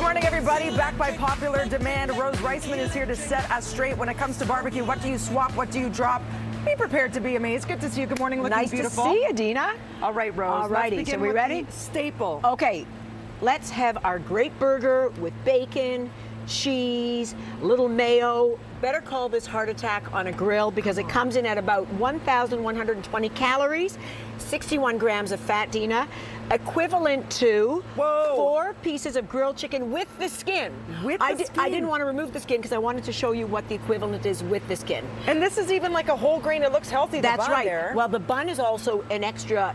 morning, everybody. Back by popular demand, Rose Reisman is here to set us straight when it comes to barbecue. What do you swap? What do you drop? Be prepared to be amazed. Good to see you. Good morning. Looking beautiful. Nice to see you, Dina. All right, Rose. All righty. So we ready? Staple. Okay. Let's have our great burger with bacon, cheese, little mayo. Better call this heart attack on a grill because it comes in at about 1,120 calories, 61 grams of fat, Dina, equivalent to 4 pieces of grilled chicken with the skin. I didn't want to remove the skin because I wanted to show you what the equivalent is with the skin. And this is even like a whole grain. It looks healthy. That's right. There. Well, the bun is also an extra,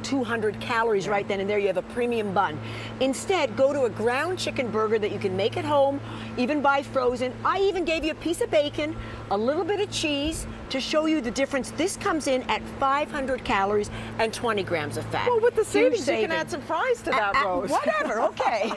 200 calories right then and there. You have a premium bun. Instead, go to a ground chicken burger that you can make at home, even buy frozen. I even gave you a piece of bacon, a little bit of cheese to show you the difference. This comes in at 500 calories and 20 grams of fat. Well, with the savings, you can add some fries to that, Rose. Whatever, okay.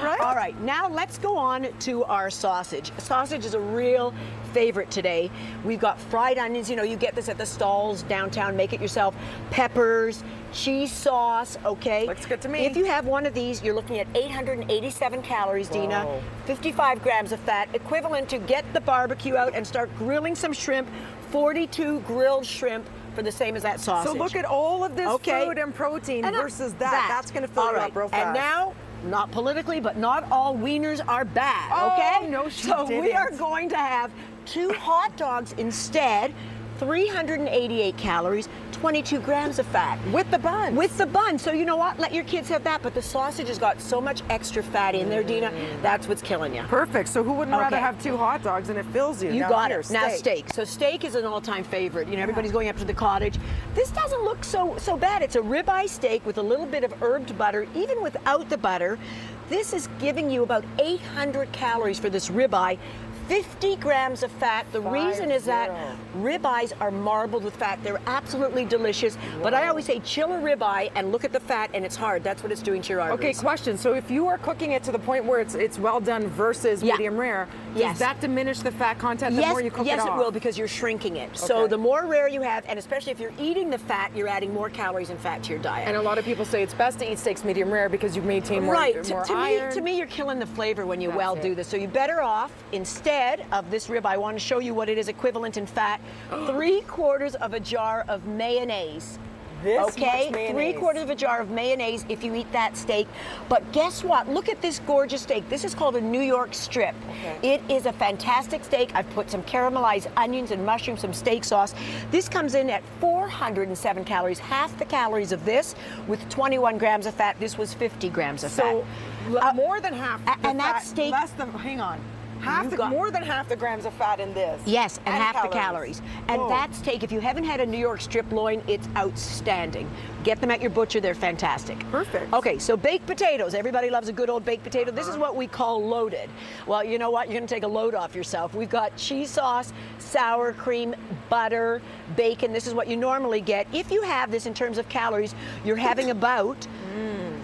Right? All right, now let's go on to our sausage. Sausage is a real favorite today. We've got fried onions. You get this at the stalls downtown. Make it yourself. Peppers, cheese sauce, okay? Looks good to me. If you have one of these, you're looking at 887 calories, Dina, 55 grams of fat, equivalent to get the barbecue out and start grilling some shrimp, 42 grilled shrimp for the same as that sausage. So look at all of this food and protein versus that. That's going to fill you up real fast. And now, not politically, but not all wieners are bad, okay? No, she So didn't. we are going to have 2 hot dogs instead, 388 calories, 22 grams of fat. With the bun. With the bun. So you know what? Let your kids have that. But the sausage has got so much extra fat in there, Dina. That's what's killing you. Perfect. So who wouldn't rather have 2 hot dogs and it fills you? You now got here, it. Now steak. So steak is an all-time favorite. Everybody's going up to the cottage. This doesn't look so bad. It's a ribeye steak with a little bit of herbed butter. Even without the butter, this is giving you about 800 calories for this ribeye. 50 grams of fat. The reason is that ribeyes are marbled with fat. They're absolutely delicious. But I always say chill a ribeye and look at the fat, and it's hard. That's what it's doing to your arteries. Okay, question. So if you are cooking it to the point where it's well done versus medium rare, does that diminish the fat content the more you cook it off? Yes, it will, because you're shrinking it. So the more rare you have, and especially if you're eating the fat, you're adding more calories and fat to your diet. And a lot of people say it's best to eat steaks medium rare because you maintain more, more iron. To me, you're killing the flavor when you do this. So you're better off, instead of this rib, I want to show you what it is equivalent in fat. 3/4 of a jar of mayonnaise. Much mayonnaise. 3/4 of a jar of mayonnaise if you eat that steak. But guess what? Look at this gorgeous steak. This is called a New York strip. It is a fantastic steak. I've put some caramelized onions and mushrooms, some steak sauce. This comes in at 407 calories, half the calories of this, with 21 grams of fat. This was 50 grams of fat. So more than half the and fat, that steak, less than, hang on. More than half the grams of fat in this. Yes, and half the calories. And that steak, if you haven't had a New York strip loin, it's outstanding. Get them at your butcher, they're fantastic. Perfect. Okay, so baked potatoes. Everybody loves a good old baked potato. This is what we call loaded. Well, you know what? You're going to take a load off yourself. We've got cheese sauce, sour cream, butter, bacon. This is what you normally get. If you have this in terms of calories, you're having about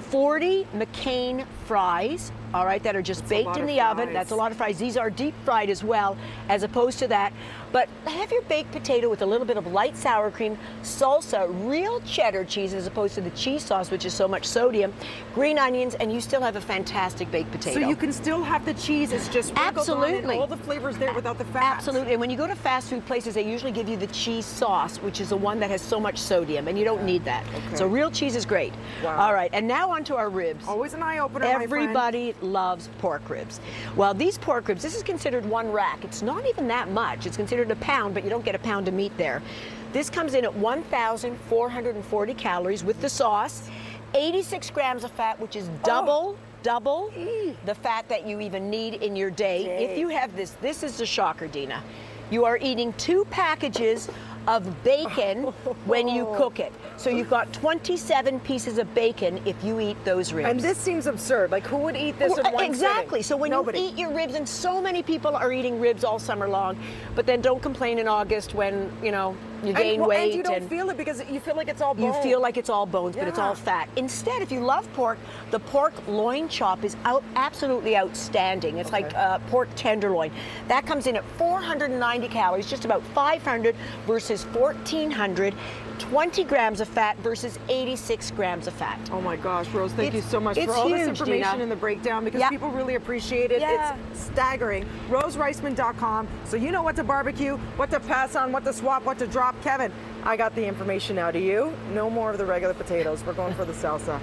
40 McCain fries, all right, that are just baked in the oven. That's a lot of fries. These are deep fried as well, as opposed to that. But have your baked potato with a little bit of light sour cream, salsa, real cheddar cheese as opposed to the cheese sauce, which is so much sodium, green onions, and you still have a fantastic baked potato. So you can still have the cheese, it's just sprinkled on and all the flavors there without the fat. Absolutely. And when you go to fast food places, they usually give you the cheese sauce, which is the one that has so much sodium, and you don't need that. So real cheese is great. All right, and now on to our ribs. Always an eye-opener, Everybody loves pork ribs. Well, these pork ribs, this is considered 1 rack. It's not even that much. It's considered a pound, but you don't get a pound of meat there. This comes in at 1,440 calories with the sauce, 86 grams of fat, which is double the fat that you even need in your day. If you have this, this is the shocker, Dina. You are eating 2 packages of bacon when you cook it. So you've got 27 pieces of bacon if you eat those ribs. And this seems absurd. Like, who would eat this in one Exactly. sitting? So when you eat your ribs, and so many people are eating ribs all summer long, but then don't complain in August when, you gain weight. And you don't feel it because you feel like it's all bone. You feel like it's all bones, but it's all fat. Instead, if you love pork, the pork loin chop is absolutely outstanding. It's like pork tenderloin. That comes in at 490 calories, just about 500 versus 1,400. 20 grams of fat versus 86 grams of fat. Oh my gosh, Rose, thank you so much for all this information Dina. and the breakdown, because people really appreciate it. It's staggering. RoseReisman.com, so you know what to barbecue, what to pass on, what to swap, what to drop. Kevin, I got the information now. Do you? No more of the regular potatoes. We're going for the salsa.